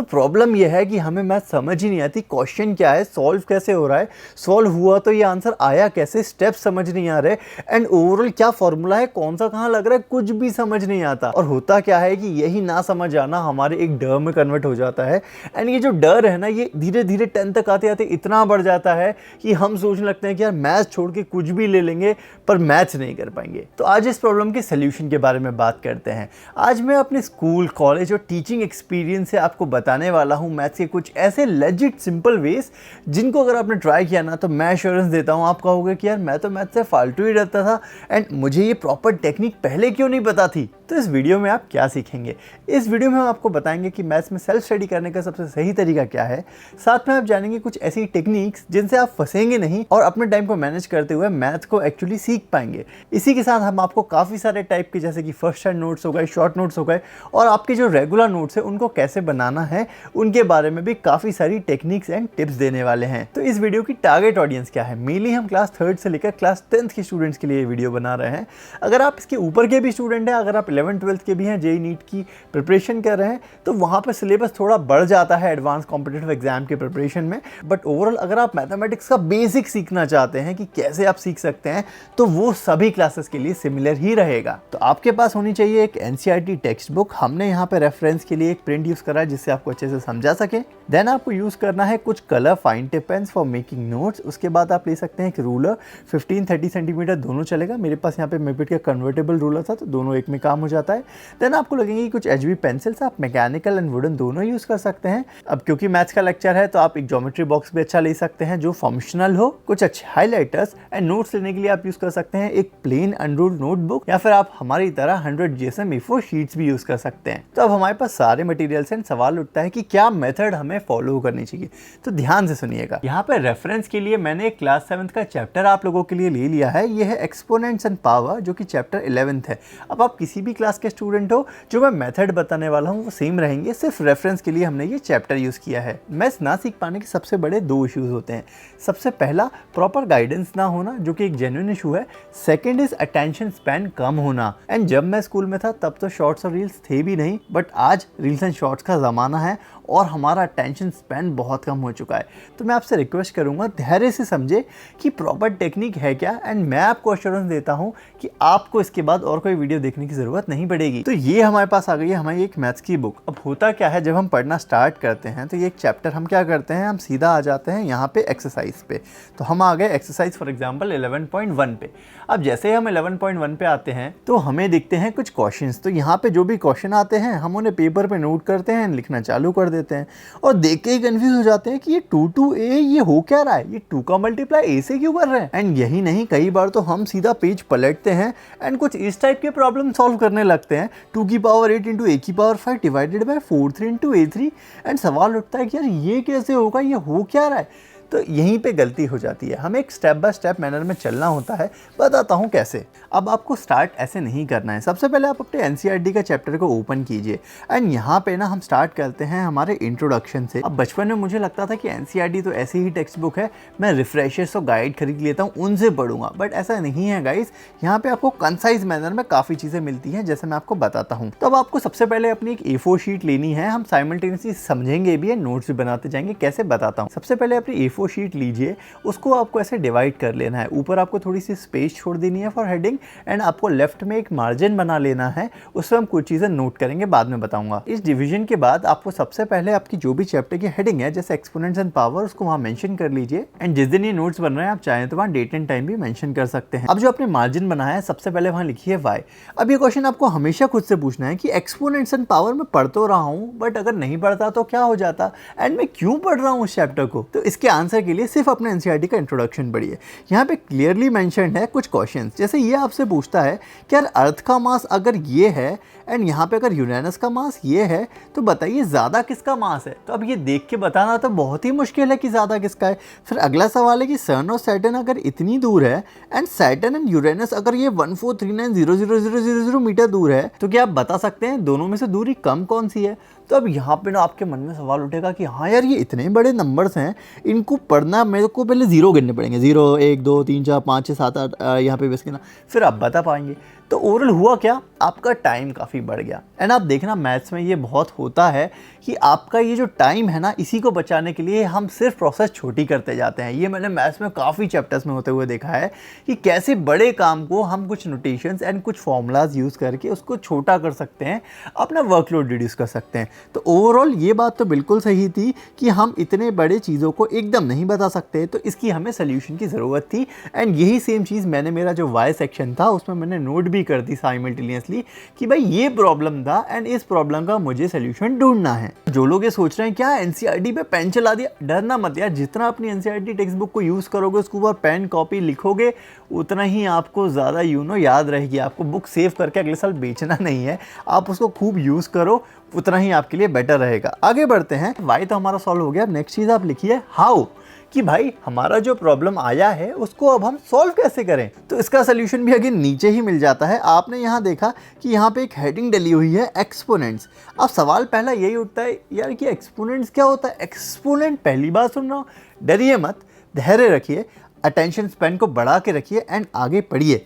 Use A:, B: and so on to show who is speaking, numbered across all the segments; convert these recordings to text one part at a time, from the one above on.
A: तो प्रॉब्लम यह है कि हमें मैथ समझ ही नहीं आती, क्वेश्चन क्या है, सॉल्व कैसे हो रहा है, सॉल्व हुआ तो ये आंसर आया कैसे, स्टेप समझ नहीं आ रहे, एंड ओवरऑल क्या फॉर्मूला है, कौन सा कहाँ लग रहा है, कुछ भी समझ नहीं आता। और होता क्या है कि यही ना समझ आना हमारे एक डर में कन्वर्ट हो जाता है। एंड ये जो डर है ना, ये धीरे धीरे 10 तक आते आते इतना बढ़ जाता है कि हम सोचने लगते हैं कि यार मैथ छोड़ के कुछ भी ले लेंगे पर मैथ्स नहीं कर पाएंगे। तो आज इस प्रॉब्लम के सोल्यूशन के बारे में बात करते हैं। आज मैं अपने स्कूल, कॉलेज और टीचिंग एक्सपीरियंस से आपको बताने वाला हूँ मैथ्स के कुछ ऐसे लेजिट सिंपल वेज जिनको अगर आपने ट्राई किया ना तो मैं एश्योरेंस देता हूँ आप कहोगे कि यार मैं तो मैथ्स से फालतू ही रहता था एंड मुझे ये प्रॉपर टेक्निक पहले क्यों नहीं पता थी। तो इस वीडियो में आप क्या सीखेंगे, इस वीडियो में हम आपको बताएंगे कि मैथ्स में सेल्फ स्टडी करने का सबसे सही तरीका क्या है। साथ में आप जानेंगे कुछ ऐसी टेक्निक्स जिनसे आप फंसेंगे नहीं और अपने टाइम को मैनेज करते हुए मैथ को एक्चुअली सीख पाएंगे। इसी के साथ हम आपको काफ़ी सारे टाइप के जैसे कि फर्स्ट हैंड नोट्स हो गए, शॉर्ट नोट्स हो गए और आपके जो रेगुलर नोट्स है उनको कैसे बनाना है उनके बारे में भी काफ़ी सारी टेक्निक्स एंड टिप्स देने वाले हैं। तो इस वीडियो की टारगेट ऑडियंस क्या है, मेनली हम क्लास 3rd से लेकर क्लास 10th के स्टूडेंट्स के लिए ये वीडियो बना रहे हैं। अगर आप इसके ऊपर के भी स्टूडेंट हैं, अगर आप 11th 12th के भी हैं, जेईई नीट की प्रिपरेशन कर रहे हैं, तो वहाँ पर सिलेबस थोड़ा बढ़ जाता है एडवांस कॉम्पिटिटिव एग्जाम के प्रिपरेशन में। बट ओवरऑल अगर आप मैथमेटिक्स का बेसिक सीखना चाहते हैं कि कैसे आप सीख सकते हैं तो वो सभी क्लासेस के लिए सिमिलर ही रहेगा। तो आपके पास होनी चाहिए एक एनसीईआरटी टेक्स्ट बुक। हमने यहाँ पे रेफरेंस के लिए एक प्रिंट यूज करा है जिससे आपको अच्छे से समझा सके। देन आपको यूज करना है कुछ colour fine tip pens for making notes. उसके बाद आप ले सकते हैं एक रूलर, 15-30 सेंटीमीटर दोनों चलेगा। मेरे पास यहाँ पे मेपिट का कन्वर्टेबल रूलर था तो दोनों एक में काम हो जाता है। देन आपको लगेंगे कुछ एचबी पेंसिल्स, आप मैकेनिकल एंड वुडन दोनों यूज कर सकते हैं। अब क्योंकि मैथ्स का लेक्चर है तो आप एक ज्योमेट्री बॉक्स भी अच्छा ले सकते हैं जो फंक्शनल हो। कुछ अच्छे हाईलाइटर्स एंड नोट्स लेने के लिए आप यूज कर सकते हैं एक प्लेन अनरूल्ड नोटबुक या फिर आप हमारी तरह 100 GSM A4 शीट्स भी यूज कर सकते हैं। तो अब हमारे पास सारे मटेरियल्स हैं, सवाल उठता है कि क्या मेथड हमें फॉलो करनी चाहिए। तो ध्यान से सुनिएगा। यहाँ पे रेफरेंस के लिए मैंने एक क्लास 7th का चैप्टर आप लोगों के लिए ले लिया है। ये है एक्सपोनेंट्स एंड पावर जो कि चैप्टर 11th है। अब आप किसी भी क्लास के स्टूडेंट हो, जो मैं मेथड बताने वाला हूँ वो सेम रहेंगे, सिर्फ रेफरेंस के लिए हमने ये चैप्टर यूज किया है। मैथ्स ना सीख पाने के सबसे बड़े 2 इश्यूज होते हैं। सबसे पहला प्रॉपर गाइडेंस ना होना जो कि एक जेन्युइन इशू है। सेकंड इज अटेंशन स्पैन कम होना। एंड जब मैं स्कूल में था तब तो शॉर्ट्स और रील्स थे भी नहीं, बट आज रील्स एंड शॉर्ट्स का ज़माना है और हमारा अटेंशन स्पैन बहुत कम हो चुका है। तो मैं आपसे रिक्वेस्ट करूंगा धैर्य से समझे कि प्रॉपर टेक्निक है क्या। एंड मैं आपको एश्योरेंस देता हूं कि आपको इसके बाद और कोई वीडियो देखने की ज़रूरत नहीं पड़ेगी। तो ये हमारे पास आ गई है हमारी एक मैथ्स की बुक। अब होता क्या है, जब हम पढ़ना स्टार्ट करते हैं तो ये एक चैप्टर हम क्या करते हैं, हम सीधा आ जाते हैं यहाँ पे एक्सरसाइज पे। तो हम आ गए एक्सरसाइज फॉर एग्जाम्पल 11.1 पे। अब जैसे ही हम 11.1 पे आते हैं तो हमें दिखते हैं कुछ क्वेश्चंस। तो यहाँ पे जो भी क्वेश्चन आते हैं हम उन्हें पेपर पे नोट करते हैं, लिखना चालू कर देते हैं और देख के ही कंफ्यूज हो जाते हैं कि ये 2 to a ये हो क्या रहा है, ये 2 का मल्टीप्लाई a से क्यों कर रहे हैं। एंड यही नहीं, कई बार तो हम सीधा पेज पलटते हैं एंड कुछ इस टाइप के प्रॉब्लम सॉल्व करने लगते हैं। 2 की पावर 8 इंटू a की power 5 divided by 4 3 into a3। And सवाल उठता है कि यार ये कैसे होगा, ये हो क्या रहा है। तो यहीं पे गलती हो जाती है। हमें एक स्टेप बाय स्टेप मैनर में चलना होता है। बताता हूँ कैसे। अब आपको स्टार्ट ऐसे नहीं करना है। सबसे पहले आप अपने एनसीईआरटी का चैप्टर को ओपन कीजिए एंड यहाँ पे ना हम स्टार्ट करते हैं हमारे इंट्रोडक्शन से। अब बचपन में मुझे लगता था कि एनसीईआरटी तो ऐसी ही टेक्स्ट बुक है, मैं रिफ्रेशर्स और गाइड खरीद लेता हूँ उनसे पढ़ूंगा, बट ऐसा नहीं है गाइस। यहाँ पे आपको कंसाइज मैनर में काफ़ी चीज़ें मिलती हैं जैसे मैं आपको बताता हूँ। तो अब आपको सबसे पहले अपनी एक A4 शीट लेनी है। हम साइमल्टेनियसली समझेंगे भी, नोट्स भी बनाते जाएंगे। कैसे बताता हूँ। सबसे पहले अपनी A4 शीट लीजिए, उसको आपको ऐसे डिवाइड कर लेना है। ऊपर आपको थोड़ी सी स्पेस छोड़ देनी है फॉर हेडिंग एंड आपको लेफ्ट में एक मार्जिन बना लेना है। उसमें हम कुछ चीज़ें नोट करेंगे, बाद में बताऊंगा। इस डिवीजन के बाद आपको सबसे पहले आपकी जो भी चैप्टर की हेडिंग है जैसे एक्सपोनेंट्स एंड पावर उसको वहाँ मेंशन कर लीजिए। एंड जिस दिन ये नोट्स बन रहे हैं आप चाहें तो वहाँ डेट एंड टाइम भी मेंशन कर सकते हैं। अब जो आपने मार्जिन बनाया है सबसे पहले वहाँ लिखिए y। अब ये क्वेश्चन आपको हमेशा खुद से पूछना है कि एक्सपोनेंट्स एंड पावर में पढ़ तो रहा हूँ बट अगर नहीं पढ़ता तो क्या हो जाता एंड मैं क्यों पढ़ रहा हूँ उस चैप्टर को। तो इसके आंसर के लिए सिर्फ अपने एनसीईआरटी का इंट्रोडक्शन पढ़िए। यहाँ पे क्लियरली मेंशन्ड है कुछ क्वेश्चंस। जैसे ये आपसे पूछता है कि यार अर्थ का मास अगर ये है एंड यहाँ पे अगर यूरेनस का मास ये है तो बताइए ज़्यादा किसका मास है। तो अब ये देख के बताना तो बहुत ही मुश्किल है कि ज़्यादा किसका है। फिर अगला सवाल है कि सन और सैटर्न अगर इतनी दूर है एंड सैटर्न एंड यूरेनस अगर ये 14390000 मीटर दूर है तो क्या आप बता सकते हैं दोनों में से दूरी कम कौन सी है। तो अब यहाँ पे ना आपके मन में सवाल उठेगा कि हाँ यार ये इतने बड़े नंबर्स हैं, इनको पढ़ना मेरे को पहले 0 गिनने पड़ेंगे। 0 1 2 3 4 5 6 7 8 यहाँ पे बस गिना, फिर आप बता पाएंगे। तो ओवरऑल हुआ क्या, आपका टाइम काफ़ी बढ़ गया। एंड आप देखना मैथ्स में ये बहुत होता है कि आपका ये जो टाइम है ना, इसी को बचाने के लिए हम सिर्फ प्रोसेस छोटी करते जाते हैं। ये मैंने मैथ्स में काफ़ी चैप्टर्स में होते हुए देखा है कि कैसे बड़े काम को हम कुछ नोटेशंस एंड कुछ फॉर्मूलाज यूज़ करके उसको छोटा कर सकते हैं, अपना वर्कलोड रिड्यूस कर सकते हैं। तो ओवरऑल ये बात तो बिल्कुल सही थी कि हम इतने बड़े चीज़ों को एकदम नहीं बता सकते, तो इसकी हमें सोल्यूशन की ज़रूरत थी। एंड यही सेम चीज़ मैंने मेरा जो वाई सेक्शन था उसमें मैंने नोट भी कर दी साइमल्टेनियसली कि भाई ये प्रॉब्लम था एंड इस प्रॉब्लम का मुझे सोल्यूशन ढूंढना है। जो लोग ये सोच रहे हैं क्या एनसीईआरटी पे पेन चला दिया, डरना मत यार। जितना अपनी एनसीईआरटी टेक्स्ट बुक को यूज़ करोगे, उसके ऊपर पेन कॉपी लिखोगे, उतना ही आपको ज़्यादा याद रहेगी। आपको बुक सेव करके अगले साल बेचना नहीं है, आप उसको खूब यूज़ करो, उतना ही आपके लिए बेटर रहेगा। आगे बढ़ते हैं। वाई तो हमारा सॉल्व हो गया। नेक्स्ट चीज़ आप लिखिए हाउ, कि भाई हमारा जो प्रॉब्लम आया है उसको अब हम सॉल्व कैसे करें। तो इसका सोल्यूशन भी अगेन नीचे ही मिल जाता है। आपने यहाँ देखा कि यहाँ पे एक हेडिंग डली हुई है एक्सपोनेंट्स। अब सवाल पहला यही उठता है यार कि एक्सपोनेंट्स क्या होता है। एक्सपोनेंट पहली बार सुन रहा हूँ, डरिए मत, धैर्य रखिए, अटेंशन स्पैन को बढ़ा के रखिए एंड आगे पढ़िए।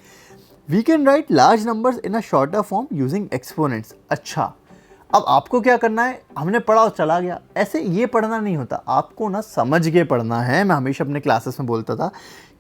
A: We can write large numbers in a shorter form using exponents. अच्छा, अब आपको क्या करना है, हमने पढ़ा और चला गया, ऐसे ये पढ़ना नहीं होता, आपको ना समझ के पढ़ना है। मैं हमेशा अपने क्लासेस में बोलता था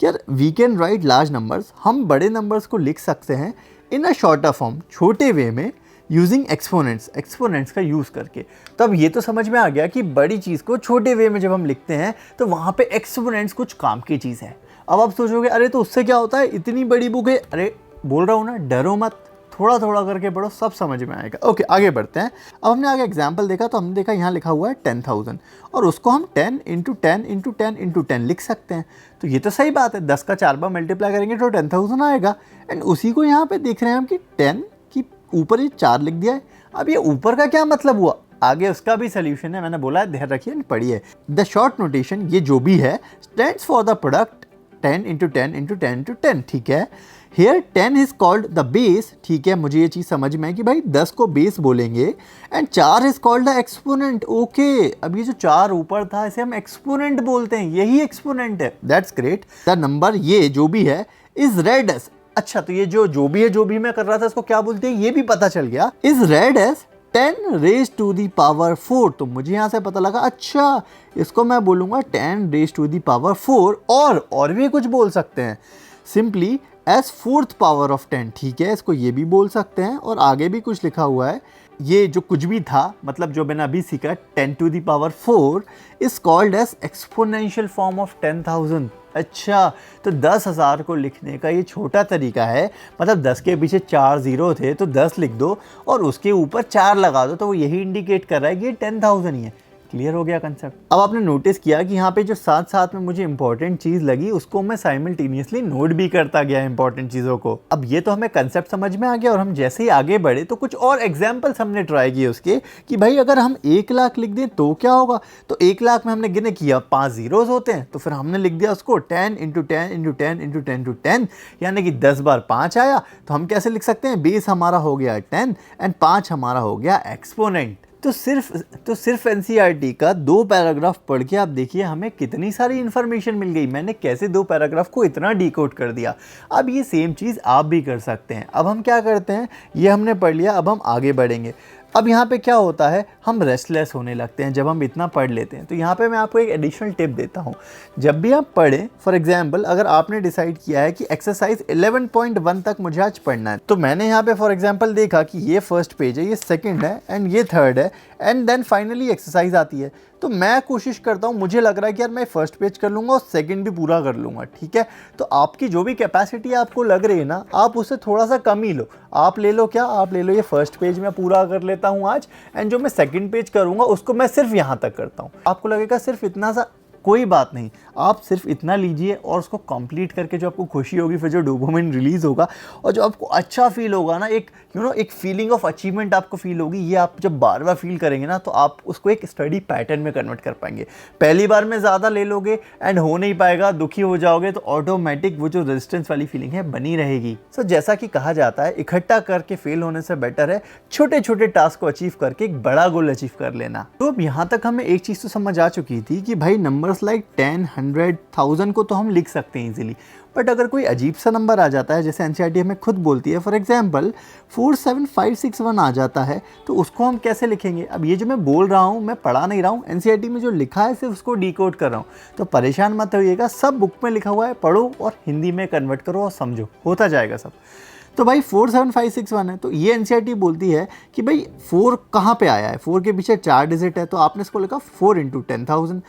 A: कि यार we can write large numbers, हम बड़े नंबर्स को लिख सकते हैं इन अ शॉर्टर फॉर्म, छोटे वे में, यूजिंग एक्सपोनेंट्स, एक्सपोनेंट्स का यूज़ करके। तब ये तो समझ में आ गया कि बड़ी चीज़ को छोटे वे में जब हम लिखते हैं तो वहाँ पे एक्सपोनेंट्स कुछ काम की चीज़ है। अब आप सोचोगे अरे तो उससे क्या होता है, इतनी बड़ी बुक है। अरे बोल रहा हूँ ना, डरो मत, थोड़ा थोड़ा करके पढ़ो, सब समझ में आएगा। ओके, आगे बढ़ते हैं। अब हमने आगे एग्जाम्पल देखा तो हमने देखा यहाँ लिखा हुआ है 10,000 और उसको हम 10 × 10 × 10 × 10 लिख सकते हैं। तो ये तो सही बात है, 10 का 4 बार मल्टीप्लाई करेंगे तो 10,000 आएगा। एंड उसी को यहाँ पे देख रहे हैं हम कि 10 की ऊपर ये 4 लिख दिया है। अब ये ऊपर का क्या मतलब हुआ, आगे उसका भी सोल्यूशन है, मैंने बोला है ध्यान रखिए, पढ़िए। द शॉर्ट नोटेशन, ये जो भी है, स्टैंड्स फॉर द प्रोडक्ट 10 × 10 × 10 × 10, ठीक है। Here 10 is called the base, ठीक है, मुझे ये चीज़ समझ में है कि भाई 10 को बेस बोलेंगे। And 4 is called the exponent, okay. अब ये जो 4 ऊपर था इसे हम एक्सपोनेंट बोलते हैं, यही एक्सपोनेंट है। That's great. द नंबर ये जो भी है इज रेड एस, अच्छा तो ये जो भी है, जो भी मैं कर रहा था इसको क्या बोलते हैं ये भी पता चल गया। Is red S 10 raised to the power 4, तो मुझे यहाँ से पता लगा अच्छा इसको मैं बोलूँगा 10 raised to the power 4, और भी कुछ बोल सकते हैं, simply as 4th power of 10, ठीक है, इसको ये भी बोल सकते हैं। और आगे भी कुछ लिखा हुआ है, ये जो कुछ भी था, मतलब जो मैंने अभी सीखा 10 to the power 4 is called as exponential form of 10,000। अच्छा, तो 10,000 को लिखने का ये छोटा तरीका है, मतलब 10 के पीछे 4 जीरो थे तो 10 लिख दो और उसके ऊपर 4 लगा दो, तो वो यही इंडिकेट कर रहा है कि ये 10,000 ही है। क्लियर हो गया कंसेप्ट। अब आपने नोटिस किया कि यहाँ पे जो साथ साथ में मुझे इंपॉर्टेंट चीज़ लगी उसको मैं साइमल्टेनियसली नोट भी करता गया इंपॉर्टेंट चीज़ों को। अब ये तो हमें कंसेप्ट समझ में आ गया और हम जैसे ही आगे बढ़े तो कुछ और एग्जाम्पल्स हमने ट्राई किए उसके कि भाई अगर हम 1 लाख लिख दें तो क्या होगा। तो 1 लाख में हमने गिने किया 5 जीरोस होते हैं, तो फिर हमने लिख दिया उसको 10 × 10 × 10 × 10 × 10, यानी कि 10 बार 5 आया। तो हम कैसे लिख सकते हैं, बेस हमारा हो गया 10 एंड 5 हमारा हो गया एक्सपोनेंट। तो सिर्फ एनसीईआरटी का 2 पैराग्राफ पढ़ के आप देखिए हमें कितनी सारी इन्फॉर्मेशन मिल गई। मैंने कैसे 2 पैराग्राफ को इतना डिकोड कर दिया। अब ये सेम चीज़ आप भी कर सकते हैं। अब हम क्या करते हैं, ये हमने पढ़ लिया, अब हम आगे बढ़ेंगे। अब यहाँ पे क्या होता है, हम रेस्टलेस होने लगते हैं जब हम इतना पढ़ लेते हैं। तो यहाँ पे मैं आपको एक एडिशनल टिप देता हूँ, जब भी आप पढ़ें, फॉर एग्जांपल अगर आपने डिसाइड किया है कि एक्सरसाइज 11.1 तक मुझे आज पढ़ना है, तो मैंने यहाँ पे फॉर एग्जांपल देखा कि ये फर्स्ट पेज है, ये सेकंड है एंड ये थर्ड है एंड देन फाइनली एक्सरसाइज आती है। तो मैं कोशिश करता हूँ, मुझे लग रहा है कि यार मैं फर्स्ट पेज कर लूँगा और सेकंड भी पूरा कर लूँगा, ठीक है। तो आपकी जो भी कैपेसिटी आपको लग रही है ना, आप उससे थोड़ा सा कम ही लो। आप ले लो क्या, आप ले लो ये फर्स्ट पेज मैं पूरा कर लेता हूँ आज एंड जो मैं सेकंड पेज करूँगा उसको मैं सिर्फ यहाँ तक करता हूँ। आपको लगेगा सिर्फ इतना सा, कोई बात नहीं, आप सिर्फ इतना लीजिए और उसको कंप्लीट करके जो आपको खुशी होगी, फिर जो डोपामिन रिलीज़ होगा और जो आपको अच्छा फील होगा ना, एक एक फीलिंग ऑफ अचीवमेंट आपको फील होगी, ये आप जब बार बार फील करेंगे ना तो आप उसको एक स्टडी पैटर्न में कन्वर्ट कर पाएंगे। पहली बार में ज़्यादा ले लोगे एंड हो नहीं पाएगा, दुखी हो जाओगे, तो ऑटोमेटिक वो जो रेजिस्टेंस वाली फीलिंग है बनी रहेगी। सो जैसा कि कहा जाता है, इकट्ठा करके फेल होने से बेटर है छोटे छोटे टास्क को अचीव करके एक बड़ा गोल अचीव कर लेना। तो अब यहाँ तक हमें एक चीज़ तो समझ आ चुकी थी कि भाई नंबर नंबर्स लाइक 10, 100, 1000 को तो हम लिख सकते हैं इजीली, बट अगर कोई अजीब सा नंबर आ जाता है, जैसे एनसीईआरटी हमें खुद बोलती है, फॉर एग्जांपल 47561 आ जाता है, तो उसको हम कैसे लिखेंगे? अब ये जो मैं बोल रहा हूँ मैं पढ़ा नहीं रहा हूँ, एनसीईआरटी में जो लिखा है सिर्फ उसको डिकोड कर रहा हूँ, तो परेशान मत होइएगा, सब बुक में लिखा हुआ है, पढ़ो और हिंदी में कन्वर्ट करो और समझो, होता जाएगा सब। तो भाई 47561 है, तो ये एनसीईआरटी बोलती है कि भाई 4 कहाँ पे आया है, 4 के पीछे 4 डिजिट है, तो आपने इसको लिखा 4 × 10,000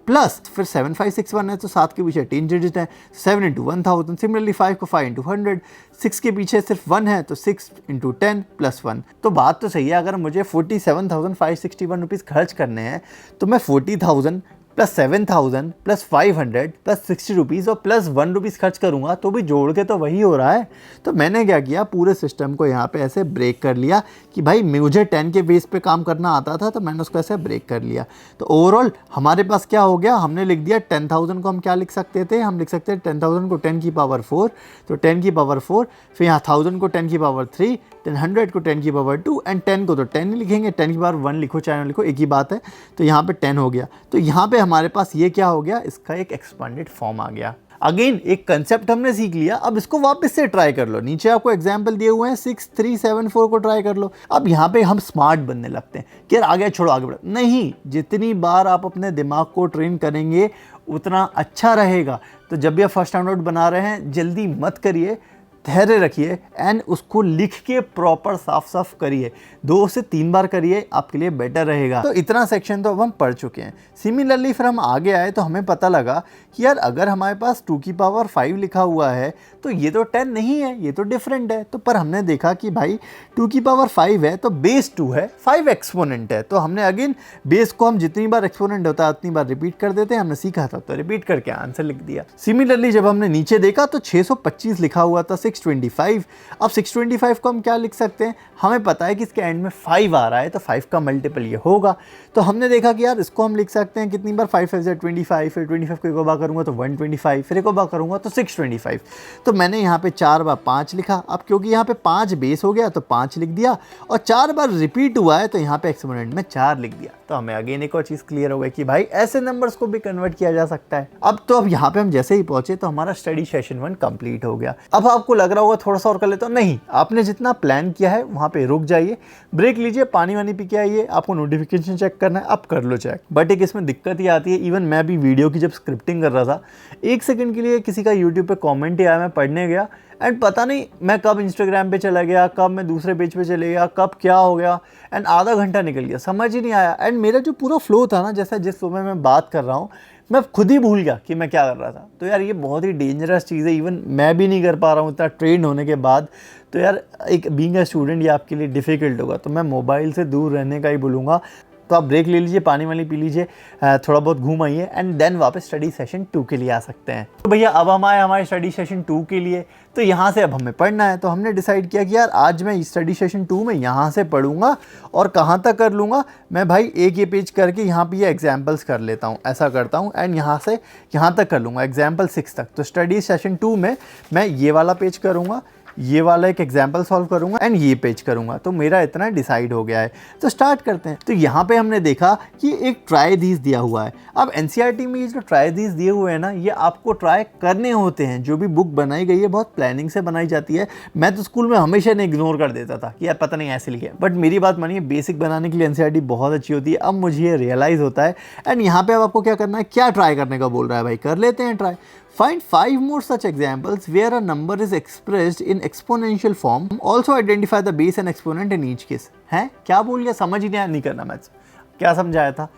A: प्लस फिर 7561 है, तो 7 के पीछे 3 डिजिट है, 7 × 1000, सिमिलरली 5 को 5 × 100, 6 के पीछे सिर्फ 1 है, तो 6 × 10 + 1। तो बात तो सही है, अगर मुझे 47,561 रुपीज़ खर्च करने हैं, तो मैं 40,000 + 7,000 + 500 + 60 रुपीज़ और + 1 रुपीज़ खर्च करूँगा, तो भी जोड़ के तो वही हो रहा है। तो मैंने क्या किया, पूरे सिस्टम को यहाँ पे ऐसे ब्रेक कर लिया कि भाई मुझे 10 के बेस पे काम करना आता था, तो मैंने उसको ऐसे ब्रेक कर लिया। तो ओवरऑल हमारे पास क्या हो गया, हमने लिख दिया 10,000 को हम क्या लिख सकते थे, हम लिख सकते हैं 10,000 को 10 की पावर 4, तो 10 की पावर 4, फिर यहाँ 1000 को 10 की पावर 3, 100 को 10 की पावर 2 एंड 10 को तो 10 ही लिखेंगे, 10 की पावर 1 लिखो चाहे ना लिखो एक ही बात है। तो यहाँ पे 10 हो गया, तो यहाँ पे हमारे पास ये क्या हो गया, इसका एक एक्सपांडेड फॉर्म आ गया। अगेन एक कंसेप्ट हमने सीख लिया, अब इसको वापस से ट्राई कर लो। नीचे आपको एग्जाम्पल दिए हुए हैं, 6374 को ट्राई कर लो। अब यहाँ पे हम स्मार्ट बनने लगते हैं कि यार आगे छोड़ो आगे बढ़ो, नहीं, जितनी बार आप अपने दिमाग को ट्रेन करेंगे उतना अच्छा रहेगा। तो जब भी आप फर्स्ट टाइम नोट बना रहे हैं, जल्दी मत करिए, धैर्य रखिए एंड उसको लिख के प्रॉपर साफ साफ करिए, 2 से 3 बार करिए, आपके लिए बेटर रहेगा। तो इतना सेक्शन तो अब हम पढ़ चुके हैं। सिमिलरली फिर हम आगे आए तो हमें पता लगा कि यार अगर हमारे पास 2 की पावर 5 लिखा हुआ है, तो ये तो 10 नहीं है, ये तो डिफरेंट है। तो पर हमने देखा कि भाई 2 की पावर 5 है तो बेस 2 है, 5 एक्सपोनेंट है, तो हमने अगेन बेस को हम जितनी बार एक्सपोनेंट होता है उतनी बार रिपीट कर देते हैं, हमने सीखा था तो रिपीट करके आंसर लिख दिया। सिमिलरली जब हमने नीचे देखा तो 625 लिखा हुआ था, 625। अब 625 को हम क्या लिख सकते हैं, हमें पता है कि इसके एंड में 5 आ रहा है, तो 5 का मल्टीपल ये होगा। तो हमने देखा कि यार इसको हम लिख सकते हैं कितनी बार, 5 से 25, फिर 25 को एक बार करूंगा तो 125, फिर एक बार करूंगा तो 625। तो मैंने यहाँ पे 4 बार 5 लिखा। अब क्योंकि यहाँ पे 5 बेस हो गया तो 5 लिख दिया, और 4 बार रिपीट हुआ है तो यहाँ पे एक्सपोनेंट में 4 लिख दिया। तो हमें अगेन एक और चीज़ क्लियर हो गई कि भाई ऐसे नंबर्स को भी कन्वर्ट किया जा सकता है। अब यहाँ पे हम जैसे ही पहुंचे तो हमारा स्टडी सेशन 1 कंप्लीट हो गया। अब आपको लग रहा होगा थोड़ा सा और कर लेता हूं, नहीं, आपने जितना प्लान किया है वहाँ पे रुक जाइए, ब्रेक लीजिए, पानी वानी पी के आइए, आपको नोटिफिकेशन चेक करना है, अब कर लो चेक। बट एक इसमें दिक्कत ही आती है, इवन मैं भी वीडियो की जब स्क्रिप्टिंग कर रहा था, 1 सेकंड के लिए किसी का यूट्यूब पे कमेंट ही आया, मैं पढ़ने गया एंड पता नहीं मैं कब इंस्टाग्राम पे चला गया, कब मैं दूसरे पेज पे चले गया, कब क्या हो गया, एंड आधा घंटा निकल गया, समझ ही नहीं आया। एंड मेरा जो पूरा फ्लो था ना, जैसा जिस समय मैं बात कर रहा हूँ, मैं खुद ही भूल गया कि मैं क्या कर रहा था। तो यार ये बहुत ही डेंजरस चीज़ है, इवन मैं भी नहीं कर पा रहा हूँ इतना ट्रेन होने के बाद। तो यार एक बीइंग अ स्टूडेंट ये आपके लिए डिफ़िकल्ट होगा, तो मैं मोबाइल से दूर रहने का ही बोलूँगा। तो आप ब्रेक ले लीजिए, पानी वाली पी लीजिए, थोड़ा बहुत घूम आइए एंड देन वापस स्टडी सेशन 2 के लिए आ सकते हैं। तो भैया अब हम आए हमारे स्टडी सेशन 2 के लिए। तो यहाँ से अब हमें पढ़ना है, तो हमने डिसाइड किया कि यार आज मैं स्टडी सेशन 2 में यहाँ से पढ़ूंगा और कहाँ तक कर लूँगा, मैं भाई एक ये पेज करके यहाँ पे ये एग्जाम्पल्स कर लेता हूँ, ऐसा करता हूँ एंड यहाँ से यहाँ तक कर लूँगा, एग्जाम्पल 6 तक। तो स्टडी सेशन 2 में मैं ये वाला पेज करूँगा, ये वाला एक एग्जाम्पल सॉल्व करूंगा एंड ये पेज करूंगा। तो मेरा इतना डिसाइड हो गया है, तो स्टार्ट करते हैं। तो यहाँ पे हमने देखा कि एक ट्राई दीज दिया हुआ है। अब एनसीईआरटी में ये जो ट्राई दीज दिए हुए हैं ना, ये आपको ट्राई करने होते हैं। जो भी बुक बनाई गई है बहुत प्लानिंग से बनाई जाती है। मैं तो स्कूल में हमेशा ने इग्नोर कर देता था कि यार पता नहीं ऐसे लिखे, बट मेरी बात मानिए, बेसिक बनाने के लिए एनसीईआरटी बहुत अच्छी होती है। अब मुझे ये रियलाइज़ होता है एंड यहाँ पे अब आपको क्या करना है, क्या ट्राई करने का बोल रहा है भाई, कर लेते हैं try. Find 5 more such examples where a number is expressed in exponential form. Also identify the base and exponent in each case. हैं? क्या बोल गया, समझ ही नहीं करना मैथ्स। क्या समझाया था?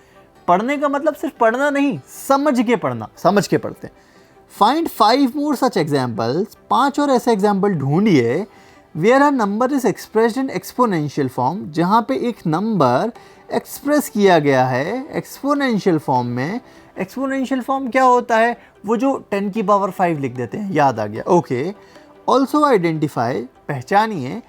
A: पढ़ने का मतलब सिर्फ पढ़ना नहीं, समझ के पढ़ना, समझ के पढ़ते हैं। Find 5 more such examples. 5 और ऐसे एग्जाम्पल ढूंढिए where a number is expressed in exponential form, जहाँ पे एक नंबर एक्सप्रेस किया गया है एक्सपोनेंशियल फॉर्म में। एक्सपोनेंशियल फॉर्म क्या होता है, वो जो 10 की पावर 5 लिख देते हैं, याद आ गया, ओके। ऑल्सो आइडेंटिफाई, पहचानिए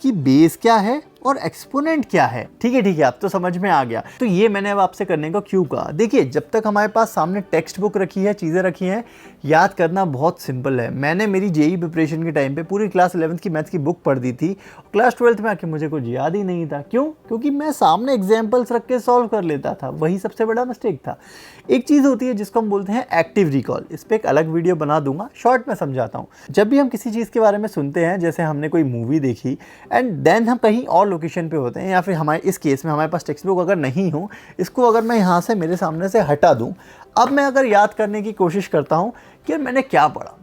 A: कि बेस क्या है और एक्सपोनेंट क्या है। ठीक है, अब तो समझ में आ गया। तो ये मैंने अब आपसे करने को क्यों कहा, देखिए जब तक हमारे पास सामने टेक्स्ट बुक रखी है, चीज़ें रखी हैं, याद करना बहुत सिंपल है। मैंने मेरी जेई प्रिपरेशन के टाइम पे पूरी क्लास 11th की मैथ्स की बुक पढ़ दी थी, क्लास 12th में आके मुझे कुछ याद ही नहीं था। क्यों? क्योंकि मैं सामने एग्जाम्पल्स रख के सॉल्व कर लेता था, वही सबसे बड़ा मिस्टेक था। एक चीज़ होती है जिसको हम बोलते हैं एक्टिव रिकॉल, इस पर एक अलग वीडियो बना दूंगा, शॉर्ट में समझाता हूँ। जब भी हम किसी चीज़ के बारे में सुनते हैं, जैसे हमने कोई मूवी देखी एंड देन हम कहीं और लोकेशन पे होते हैं, या फिर हमारे इस केस में हमारे पास टेक्स्ट बुक अगर नहीं हो, इसको अगर मैं यहाँ से मेरे सामने से हटा दूँ, अब मैं अगर याद करने की कोशिश करता हूँ कि मैंने क्या पढ़ा।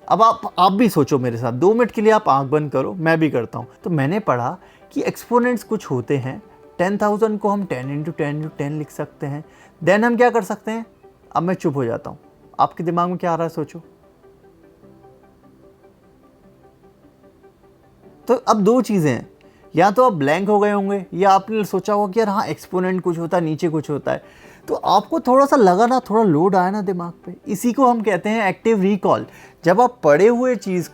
A: अब आप भी सोचो मेरे साथ, 2 मिनट के लिए आप आंख बंद करो, मैं भी करता हूँ। तो मैंने पढ़ा कि एक्सपोनेंट्स कुछ होते हैं, 10,000 को हम 10 × 10 × 10 लिख सकते हैं। देन हम क्या कर सकते हैं, अब मैं चुप हो जाता हूँ, आपके दिमाग में क्या आ रहा है सोचो। तो अब 2 चीज़ें हैं, या तो आप ब्लैंक हो गए होंगे, या आपने सोचा होगा कि यार हाँ एक्सपोनेंट कुछ होता है, नीचे कुछ होता है, तो आपको थोड़ा सा लगा ना, थोड़ा लोड आया ना दिमाग पे। इसी को हम कहते हैं एक्टिव रिकॉल। जब आप पढ़े हुए चीज़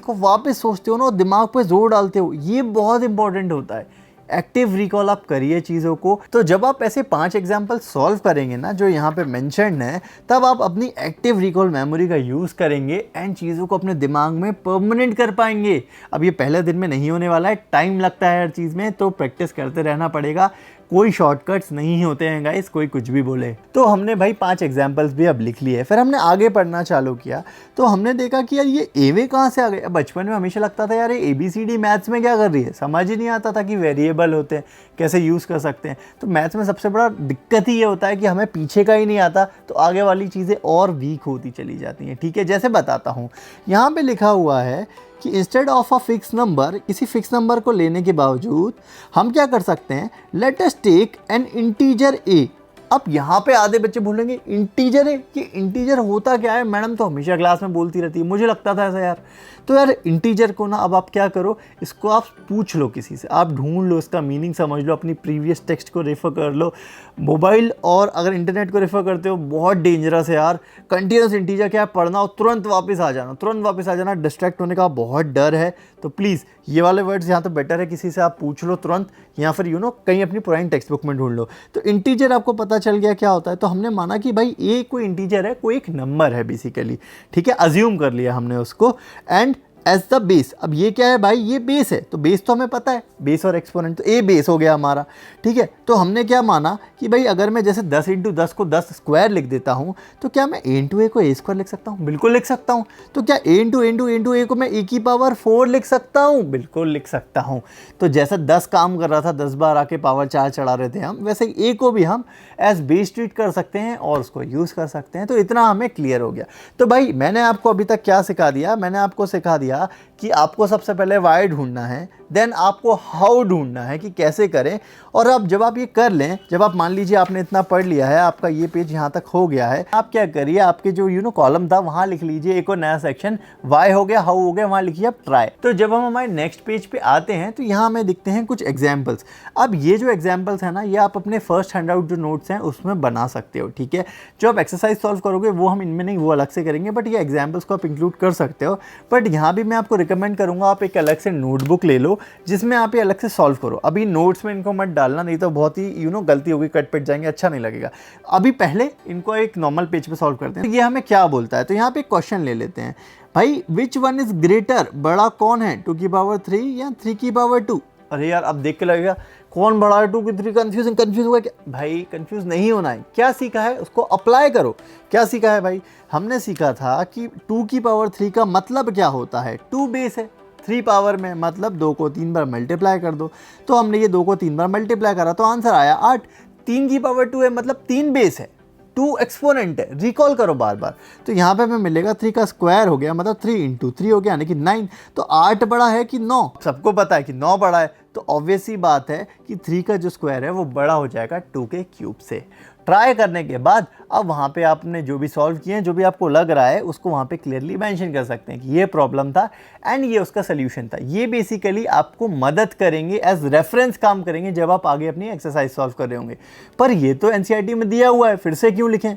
A: को वापस सोचते हो ना, और दिमाग पे जोर डालते हो, ये बहुत इंपॉर्टेंट होता है। एक्टिव रिकॉल आप करिए चीज़ों को। तो जब आप ऐसे 5 एग्जाम्पल सॉल्व करेंगे ना, जो यहाँ पे मेंशन्ड है, तब आप अपनी एक्टिव रिकॉल मेमोरी का यूज़ करेंगे एंड चीज़ों को अपने दिमाग में परमानेंट कर पाएंगे। अब ये पहले दिन में नहीं होने वाला है, टाइम लगता है हर चीज़ में, तो प्रैक्टिस करते रहना पड़ेगा। कोई शॉर्टकट्स नहीं होते हैं गाइस, कोई कुछ भी बोले। तो हमने भाई 5 एग्जाम्पल्स भी अब लिख लिए, फिर हमने आगे पढ़ना चालू किया। तो हमने देखा कि यार ये एवे कहाँ से आ गए। बचपन में हमेशा लगता था यार ये ABCD मैथ्स में क्या कर रही है, समझ ही नहीं आता था कि वेरिएबल होते हैं, कैसे यूज़ कर सकते हैं। तो मैथ्स में सबसे बड़ा दिक्कत ही ये होता है कि हमें पीछे का ही नहीं आता, तो आगे वाली चीज़ें और वीक होती चली जाती हैं। ठीक है, जैसे बताता हूँ, यहाँ पे लिखा हुआ है कि instead of a fix number, किसी फिक्स नंबर को लेने के बावजूद हम क्या कर सकते हैं, let us take an integer A. अब यहाँ पे आधे बच्चे बोलेंगे इंटीजर है, कि इंटीजर होता क्या है, मैडम तो हमेशा क्लास में बोलती रहती है, मुझे लगता था ऐसा यार। तो यार इंटीजर को ना, अब आप क्या करो, इसको आप पूछ लो किसी से, आप ढूंढ लो, इसका मीनिंग समझ लो, अपनी प्रीवियस टेक्स्ट को रेफर कर लो, मोबाइल और अगर इंटरनेट को रेफर करते हो, बहुत डेंजरस है यार। कंटिन्यूस इंटीजर क्या है, पढ़ना हो तुरंत वापस आ जाना, डिस्ट्रैक्ट होने का बहुत डर है। तो प्लीज़ ये वाले वर्ड्स यहाँ तो बेटर है किसी से आप पूछ लो तुरंत, या फिर कहीं अपनी पुरानी टेक्स्ट बुक में ढूंढ लो। तो इंटीजर आपको पता चल गया क्या होता है। तो हमने माना कि भाई ये कोई इंटीजर है, कोई एक नंबर है बेसिकली। ठीक है, अज्यूम कर लिया हमने उसको, एंड एज द बेस। अब ये क्या है भाई, ये बेस है, तो बेस तो हमें पता है, बेस और एक्सपोनेंट, तो ए बेस हो गया हमारा। ठीक है, तो हमने क्या माना कि भाई अगर मैं जैसे 10 × 10 को 10 स्क्वायर लिख देता हूँ, तो क्या मैं a × a को a स्क्वायर लिख सकता हूँ? बिल्कुल लिख सकता हूँ। तो क्या a × a को मैं a की पावर 4 लिख सकता हूँ? बिल्कुल लिख सकता हूँ। तो जैसा 10 काम कर रहा था, 10 बार आके पावर 4 चढ़ा रहे थे हम, वैसे a को भी हम एज बेस ट्रीट कर सकते हैं और उसको यूज़ कर सकते हैं। तो इतना हमें क्लियर हो गया। तो भाई मैंने आपको अभी तक क्या सिखा दिया, मैंने आपको सिखा दिया कि आपको सबसे पहले वाई ढूंढना है, देन आपको हाउ ढूंढना है कि कैसे करें। और अब जब आप ये कर लें, जब आप मान लीजिए आपने इतना पढ़ लिया है, आपका ये पेज यहाँ तक हो गया है, आप क्या करिए, आपके जो कॉलम था वहाँ लिख लीजिए एक और नया सेक्शन, वाई हो गया, हाउ हो गया, वहाँ लिखिए आप ट्राई। तो जब हम हमारे नेक्स्ट पेज पे आते हैं, तो यहाँ हमें दिखते हैं कुछ एग्जाम्पल्स। अब ये जो एग्जाम्पल्स है ना, ये आप अपने फर्स्ट हैंडआउट जो नोट्स हैं उसमें बना सकते हो। ठीक है, जो आप एक्सरसाइज सॉल्व करोगे वो हम इनमें नहीं, वो अलग से करेंगे, बट ये एग्जाम्पल्स को आप इंक्लूड कर सकते हो। बट यहाँ भी मैं आपको रिकमेंड करूँगा आप एक अलग से नोटबुक ले लो, जिसमें आप ये अलग से सॉल्व करो। अभी नोट्स में इनको मत डालना, नहीं तो बहुत ही गलती होगी, कट पिट जाएंगे, अच्छा नहीं लगेगा। अभी पहले इनको एक नॉर्मल पेज पे सॉल्व करते हैं। तो ये हमें क्या बोलता है, तो यहाँ पे क्वेश्चन ले लेते हैं भाई, विच वन इज ग्रेटर, बड़ा कौन है, 2 की पावर 3 या 3 की पावर 2? अरे यार अब देख के लगेगा कौन बड़ा है, 2 की 3, कंफ्यूज हुआ क्या भाई? कंफ्यूज नहीं होना है, क्या सीखा है उसको अप्लाई करो। क्या सीखा है भाई? हमने सीखा था कि 2 की पावर 3 का मतलब क्या होता है, 2 बेस है, 3 पावर में मतलब 2 को 3 बार मल्टीप्लाई कर दो। तो हमने ये 2 को 3 बार मल्टीप्लाई करा तो आंसर आया 8। 3 की पावर 2 है मतलब 3 बेस है, 2 एक्सपोनेंट है, रिकॉल करो बार बार। तो यहाँ पे हमें मिलेगा 3 का स्क्वायर हो गया, मतलब 3 × 3 हो गया, यानी कि 9। तो 8 बड़ा है कि 9? सबको पता है कि 9 बड़ा है, तो ऑब्वियस ही बात है कि 3 का जो स्क्वायर है वो बड़ा हो जाएगा 2 के क्यूब से। ट्राई करने के बाद अब वहाँ पे आपने जो भी सॉल्व किए हैं, जो भी आपको लग रहा है उसको वहाँ पे क्लियरली मेंशन कर सकते हैं कि ये प्रॉब्लम था एंड ये उसका सोल्यूशन था। ये बेसिकली आपको मदद करेंगे, एज रेफरेंस काम करेंगे जब आप आगे अपनी एक्सरसाइज सॉल्व कर रहे होंगे। पर ये तो एनसीईआरटी में दिया हुआ है, फिर से क्यों लिखें?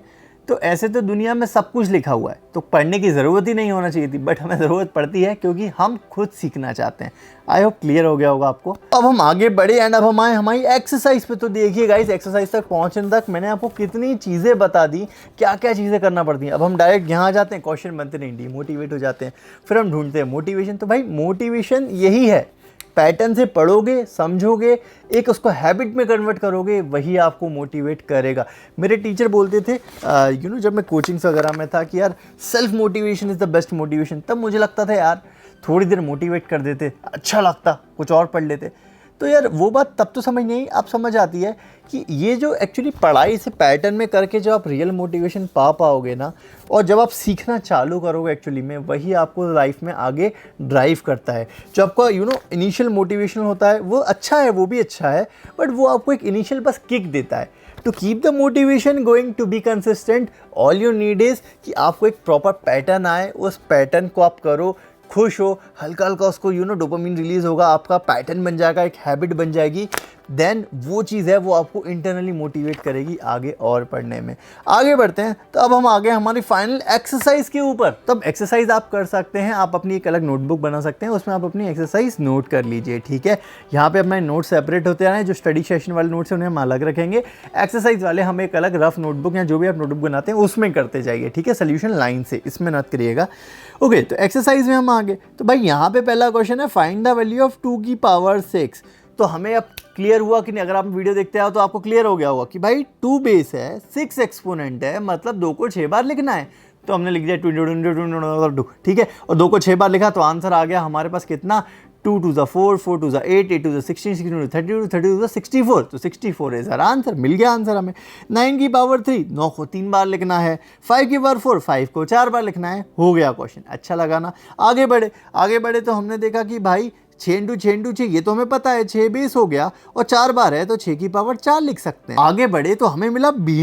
A: तो ऐसे तो दुनिया में सब कुछ लिखा हुआ है, तो पढ़ने की ज़रूरत ही नहीं होना चाहिए थी, बट हमें ज़रूरत पड़ती है क्योंकि हम खुद सीखना चाहते हैं। आई होप क्लियर हो गया होगा आपको। अब हम आगे बढ़े एंड अब हम आए हमारी एक्सरसाइज पे। तो देखिए गाइस, एक्सरसाइज तक पहुंचने तक मैंने आपको कितनी चीज़ें बता दी, क्या क्या चीज़ें करना पड़ती हैं। अब हम डायरेक्ट यहाँ आ जाते हैं, क्वेश्चन बनते नहीं, डिमोटिवेट हो जाते हैं, फिर हम ढूंढते हैं मोटिवेशन। तो भाई मोटिवेशन यही है, पैटर्न से पढ़ोगे, समझोगे, एक उसको हैबिट में कन्वर्ट करोगे, वही आपको मोटिवेट करेगा। मेरे टीचर बोलते थे जब मैं कोचिंग्स वगैरह में था कि यार self motivation is the best motivation. तब मुझे लगता था यार थोड़ी देर मोटिवेट कर देते, अच्छा लगता, कुछ और पढ़ लेते। तो यार वो बात तब तो समझ नहीं, अब समझ आती है कि ये जो एक्चुअली पढ़ाई से पैटर्न में करके जो आप रियल मोटिवेशन पा पाओगे ना, और जब आप सीखना चालू करोगे एक्चुअली में, वही आपको लाइफ में आगे ड्राइव करता है। जो आपका इनिशियल मोटिवेशन होता है वो अच्छा है, वो भी अच्छा है, बट वो आपको एक इनिशियल बस किक देता है। To keep the motivation going, to be consistent, all you need is कि आपको एक प्रॉपर पैटर्न आए, उस पैटर्न को आप करो, खुश हो, हल्का हल्का उसको डोपामिन रिलीज़ होगा, आपका पैटर्न बन जाएगा, एक हैबिट बन जाएगी। देन वो चीज़ है वो आपको इंटरनली मोटिवेट करेगी आगे और पढ़ने में। आगे बढ़ते हैं, तो अब हम आ गए हमारी फाइनल एक्सरसाइज के ऊपर। तब एक्सरसाइज आप कर सकते हैं, आप अपनी एक अलग नोटबुक बना सकते हैं, उसमें आप अपनी एक्सरसाइज नोट कर लीजिए, ठीक है। यहाँ पे अपने नोट सेपरेट होते हैं, जो स्टडी सेशन वाले नोट्स हैं उन्हें हम अलग रखेंगे, एक्सरसाइज वाले हम एक अलग रफ नोटबुक या जो भी आप नोटबुक बनाते हैं उसमें करते जाइए, ठीक है, सोल्यूशन लाइन से, इसमें मत करिएगा। ओके, तो एक्सरसाइज में हम आ गए। तो भाई यहाँ पे पहला क्वेश्चन है, फाइंड द वैल्यू ऑफ 2 की पावर 6। तो हमें अब क्लियर हुआ कि नहीं, अगर आप वीडियो देखते हो तो आपको क्लियर हो गया होगा कि भाई 2 बेस है, 6 एक्सपोनेंट है, मतलब 2 को 6 बार लिखना है। तो हमने लिख दिया 2, ठीक है, और 2 को 6 बार लिखा तो आंसर आ गया हमारे पास कितना, 2 2 4, 4 2 8, 8 2 16, 16 2 32, 32 64। तो 64 इज आवर आंसर, मिल गया आंसर हमें। 9 की पावर 3, 9 को 3 बार लिखना है। 5 की पावर 4, 5 को 4 बार लिखना है। हो गया क्वेश्चन, अच्छा लगा ना। आगे बढ़े तो हमने देखा कि भाई 6 × 6 ये तो हमें पता है, 6 बेस हो गया और 4 बार है तो 6 की पावर 4 लिख सकते हैं। आगे बढ़े तो हमें मिला B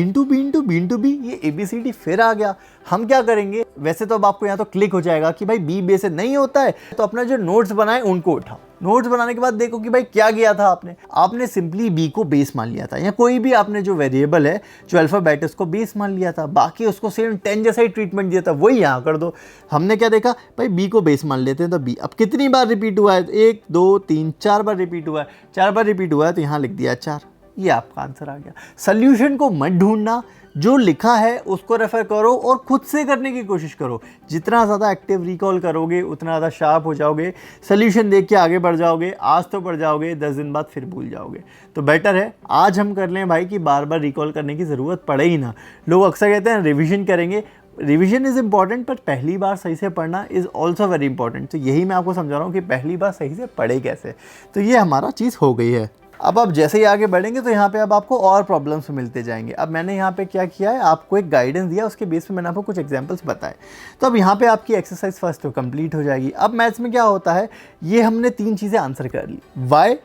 A: ये ABCD फिर आ गया। हम क्या करेंगे, वैसे तो अब आपको यहाँ तो क्लिक हो जाएगा कि भाई B बेस से नहीं होता है, तो अपना जो नोट्स बनाए उनको उठाओ। नोट्स बनाने के बाद देखो कि भाई क्या किया था आपने सिंपली B को बेस मान लिया था, या कोई भी आपने जो वेरिएबल है जो अल्फाबेट है उसको बेस मान लिया था, बाकी उसको सेम 10 जैसा ही ट्रीटमेंट दिया था, वही यहाँ कर दो। हमने क्या देखा भाई, B को बेस मान लेते हैं, तो B अब कितनी बार रिपीट हुआ है, 1 2 3 4 बार रिपीट हुआ है, 4 बार रिपीट हुआ है तो यहाँ लिख दिया 4। ये आपका आंसर आ गया। सोल्यूशन को मत ढूंढना, जो लिखा है उसको रेफर करो और खुद से करने की कोशिश करो। जितना ज़्यादा एक्टिव रिकॉल करोगे उतना ज़्यादा शार्प हो जाओगे, सोल्यूशन देख के आगे बढ़ जाओगे। आज तो बढ़ जाओगे, 10 दिन बाद फिर भूल जाओगे। तो बेटर है आज हम कर लें भाई कि बार बार रिकॉल करने की ज़रूरत पड़े ही ना। लोग अक्सर कहते हैं रिविजन करेंगे, रिविजन इज़ इम्पॉर्टेंट, बट पहली बार सही से पढ़ना इज़ ऑल्सो वेरी इंपॉर्टेंट। तो यही मैं आपको समझा रहा हूँ कि पहली बार सही से पढ़े कैसे। तो ये हमारा चीज़ हो गई है। अब जैसे ही आगे बढ़ेंगे तो यहाँ पे अब आपको और प्रॉब्लम्स मिलते जाएंगे। अब मैंने यहाँ पे क्या किया है, आपको एक गाइडेंस दिया, उसके बेस पे मैंने आपको कुछ एग्जांपल्स बताए। तो अब यहाँ पे आपकी एक्सरसाइज फर्स्ट तो कंप्लीट हो जाएगी। अब मैथ्स में क्या होता है, ये हमने 3 चीज़ें आंसर कर ली, वाई,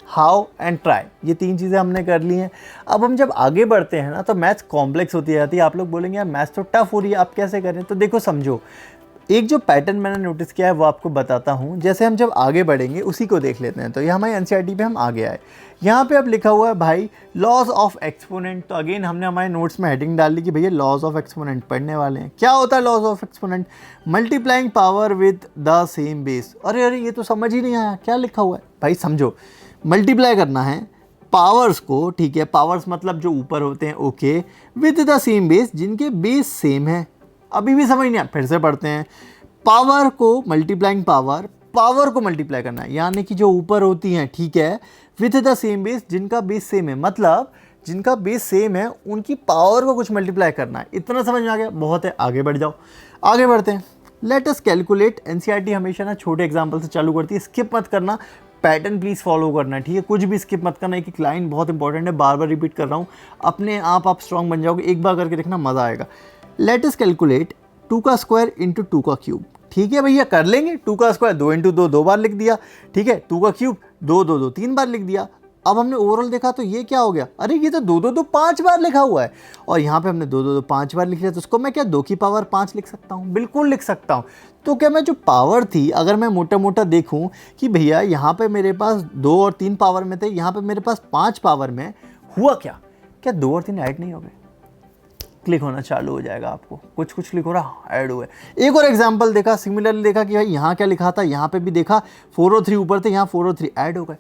A: हाउ एंड ट्राई, ये 3 चीज़ें हमने कर ली हैं। अब हम जब आगे बढ़ते हैं ना तो मैथ्स कॉम्प्लेक्स होती जाती है। आप लोग बोलेंगे यार मैथ्स तो टफ हो रही है, आप कैसे करें। तो देखो समझो, एक जो पैटर्न मैंने नोटिस किया है वो आपको बताता हूँ। जैसे हम जब आगे बढ़ेंगे उसी को देख लेते हैं। तो ये हमारी एनसीईआरटी पे हम आगे आए, यहाँ पे अब लिखा हुआ है भाई लॉज ऑफ एक्सपोनेंट। तो अगेन हमने हमारे नोट्स में हेडिंग डाल दी कि भैया लॉज ऑफ एक्सपोनेंट पढ़ने वाले हैं। क्या होता है laws of exponent, multiplying power with the same base. अरे ये तो समझ ही नहीं आया, क्या लिखा हुआ है भाई। समझो, मल्टीप्लाई करना है पावर्स को, ठीक है, पावर्स मतलब जो ऊपर होते हैं, okay, with the same base, जिनके बेस सेम है। अभी भी समझ नहीं आया, फिर से पढ़ते हैं। पावर को मल्टीप्लाइंग पावर को मल्टीप्लाई करना है, यानी कि जो ऊपर होती हैं, ठीक है, विथ द सेम बेस, जिनका बेस सेम है, मतलब जिनका बेस सेम है उनकी पावर को कुछ मल्टीप्लाई करना है। इतना समझ में आ गया, बहुत है, आगे बढ़ जाओ। आगे बढ़ते हैं, लेट अस कैलकुलेट। एनसीईआरटी हमेशा ना छोटे एग्जाम्पल से चालू करती है, स्किप मत करना, पैटर्न प्लीज़ फॉलो करना है, ठीक है, कुछ भी स्किप मत करना। एक लाइन बहुत इंपॉर्टेंट है, बार बार रिपीट कर रहा हूँ, अपने आप स्ट्रॉन्ग बन जाओगे। एक बार करके देखना, मज़ा आएगा। लेट अस कैलकुलेट 2 का स्क्वायर इंटू 2 का क्यूब। ठीक है भैया, कर लेंगे। 2 का स्क्वायर 2 इंटू 2 2 बार लिख दिया, ठीक है। 2 का क्यूब 2 2 2 3 बार लिख दिया। अब हमने ओवरऑल देखा तो ये क्या हो गया, अरे ये तो 2 2 2 5 बार लिखा हुआ है, और यहाँ पे हमने 2 2 2 5 बार लिख लिया। तो उसको मैं क्या 2 की पावर 5 लिख सकता हूँ, बिल्कुल लिख सकता हूँ। तो क्या मैं जो पावर थी, अगर मैं मोटा मोटा देखूँ कि भैया यहाँ पे मेरे पास 2 और 3 पावर में थे, यहाँ पे मेरे पास 5 पावर में, हुआ क्या 2 और 3 ऐड नहीं हो गए। क्लिक होना चालू हो जाएगा, आपको कुछ कुछ क्लिक हो रहा, ऐड हुआ है। एक और एग्जांपल देखा, सिमिलरली देखा कि भाई यहाँ क्या लिखा था, यहाँ पे भी देखा 403 ऊपर थे, यहाँ 403 ऐड हो गए,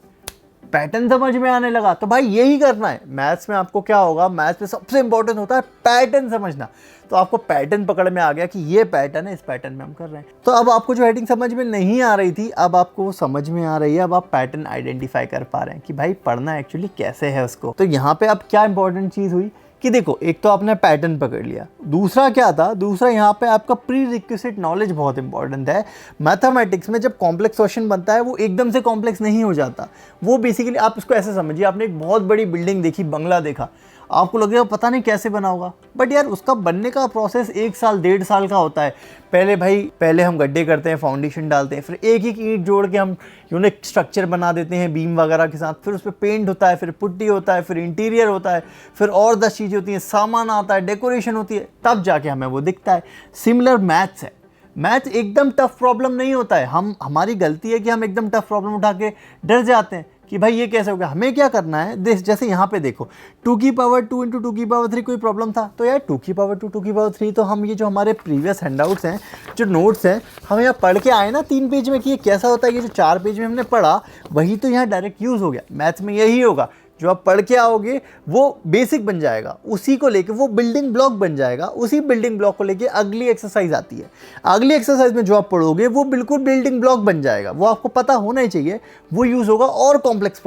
A: पैटर्न समझ में आने लगा। तो भाई यही करना है मैथ्स में। आपको क्या होगा, मैथ्स में सबसे इंपॉर्टेंट होता है पैटर्न समझना। तो आपको पैटर्न पकड़ में आ गया कि ये पैटर्न है, इस पैटर्न में हम कर रहे हैं। तो अब आपको जो हेडिंग समझ में नहीं आ रही थी, अब आपको वो समझ में आ रही है। अब आप पैटर्न आइडेंटिफाई कर पा रहे हैं कि भाई पढ़ना एक्चुअली कैसे है उसको। तो यहाँ पे अब क्या इंपॉर्टेंट चीज़ हुई कि देखो, एक तो आपने पैटर्न पकड़ लिया, दूसरा क्या था, दूसरा यहाँ पे आपका प्री रिक्विजिट नॉलेज बहुत इंपॉर्टेंट है। मैथमेटिक्स में जब कॉम्प्लेक्स क्वेश्चन बनता है वो एकदम से कॉम्प्लेक्स नहीं हो जाता। वो बेसिकली आप इसको ऐसे समझिए, आपने एक बहुत बड़ी बिल्डिंग देखी, बंगला देखा, आपको लगेगा पता नहीं कैसे बना होगा, बट यार उसका बनने का प्रोसेस 1 साल 1.5 साल का होता है। पहले हम गड्ढे करते हैं, फाउंडेशन डालते हैं, फिर एक एक ईंट जोड़ के हम यूनिक स्ट्रक्चर बना देते हैं बीम वगैरह के साथ, फिर उस पर पेंट होता है, फिर पुट्टी होता है, फिर इंटीरियर होता है, फिर और 10 चीज़ें होती हैं, सामान आता है, डेकोरेशन होती है, तब जाके हमें वो दिखता है। सिमिलर मैथ्स है। मैथ एकदम टफ प्रॉब्लम नहीं होता है। हमारी गलती है कि हम एकदम टफ प्रॉब्लम उठा के डर जाते हैं कि भाई ये कैसे हो गया। हमें क्या करना है, जैसे यहाँ पे देखो 2 की पावर 2 इंटू 2 की पावर 3 कोई प्रॉब्लम था तो यार 2 की पावर 2 2 की पावर 3, तो हम ये जो हमारे प्रीवियस हैंडआउट्स हैं, जो नोट्स हैं, हम यहाँ पढ़ के आए ना 3 पेज में कि ये कैसा होता है, ये जो 4 पेज में हमने पढ़ा वही तो यहाँ डायरेक्ट यूज़ हो गया। मैथ्स में यही होगा, जो आप पढ़ के आओगे वो बेसिक बन जाएगा, उसी को लेके वो बिल्डिंग ब्लॉक बन जाएगा। उसी बिल्डिंग ब्लॉक को लेके अगली एक्सरसाइज आती है, अगली एक्सरसाइज में जो आप पढ़ोगे वो बिल्कुल बिल्डिंग ब्लॉक बन जाएगा। वो आपको पता होना ही चाहिए, वो यूज़ होगा और कॉम्प्लेक्स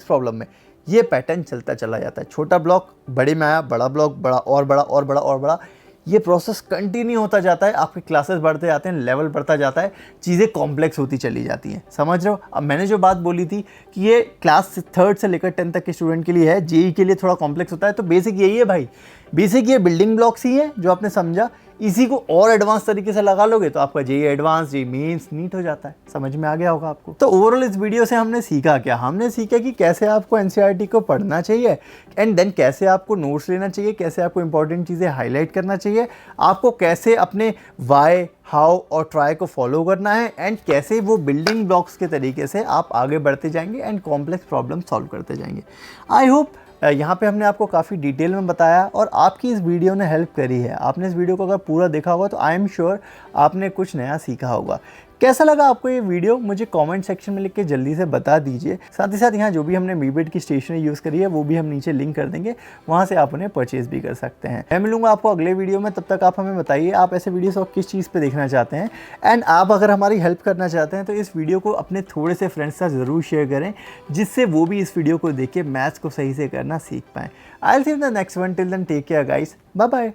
A: प्रॉब्लम में। ये पैटर्न चलता चला जाता है, छोटा ब्लॉक बड़े में आया, बड़ा ब्लॉक बड़ा और बड़ा और बड़ा और बड़ा, ये प्रोसेस कंटिन्यू होता जाता है। आपके क्लासेस बढ़ते जाते हैं, लेवल बढ़ता जाता है, चीज़ें कॉम्प्लेक्स होती चली जाती हैं। समझ रहे हो? अब मैंने जो बात बोली थी कि ये क्लास 3rd से लेकर 10th तक के स्टूडेंट के लिए है, जेई के लिए थोड़ा कॉम्प्लेक्स होता है, तो बेसिक यही है भाई। बेसिक ये बिल्डिंग ब्लॉक्स ही है जो आपने समझा, इसी को और एडवांस तरीके से लगा लोगे तो आपका JEE Advanced, JEE Mains NEET हो जाता है। समझ में आ गया होगा आपको। तो ओवरऑल इस वीडियो से हमने सीखा क्या? हमने सीखा कि कैसे आपको एनसीईआरटी को पढ़ना चाहिए, एंड देन कैसे आपको नोट्स लेना चाहिए, कैसे आपको इंपॉर्टेंट चीज़ें हाईलाइट करना चाहिए, आपको कैसे अपने वाई, हाउ और ट्राई को फॉलो करना है, एंड कैसे वो बिल्डिंग ब्लॉक्स के तरीके से आप आगे बढ़ते जाएंगे एंड कॉम्प्लेक्स प्रॉब्लम सॉल्व करते जाएंगे। आई होप यहाँ पे हमने आपको काफ़ी डिटेल में बताया और आपकी इस वीडियो ने हेल्प करी है। आपने इस वीडियो को अगर पूरा देखा होगा तो आई एम श्योर आपने कुछ नया सीखा होगा। कैसा लगा आपको ये वीडियो, मुझे कमेंट सेक्शन में लिख के जल्दी से बता दीजिए। साथ ही साथ यहाँ जो भी हमने मीबेट की स्टेशनरी यूज़ करी है वो भी हम नीचे लिंक कर देंगे, वहाँ से आप उन्हें परचेज़ भी कर सकते हैं। मैं मिलूंगा आपको अगले वीडियो में, तब तक आप हमें बताइए आप ऐसे वीडियोस और किस चीज़ पे देखना चाहते हैं। एंड आप अगर हमारी हेल्प करना चाहते हैं तो इस वीडियो को अपने थोड़े से फ्रेंड्स के साथ ज़रूर शेयर करें, जिससे वो भी इस वीडियो को देख के मैथ्स को सही से करना सीख पाएँ। I will see you in the next one, till then take care guys, bye bye.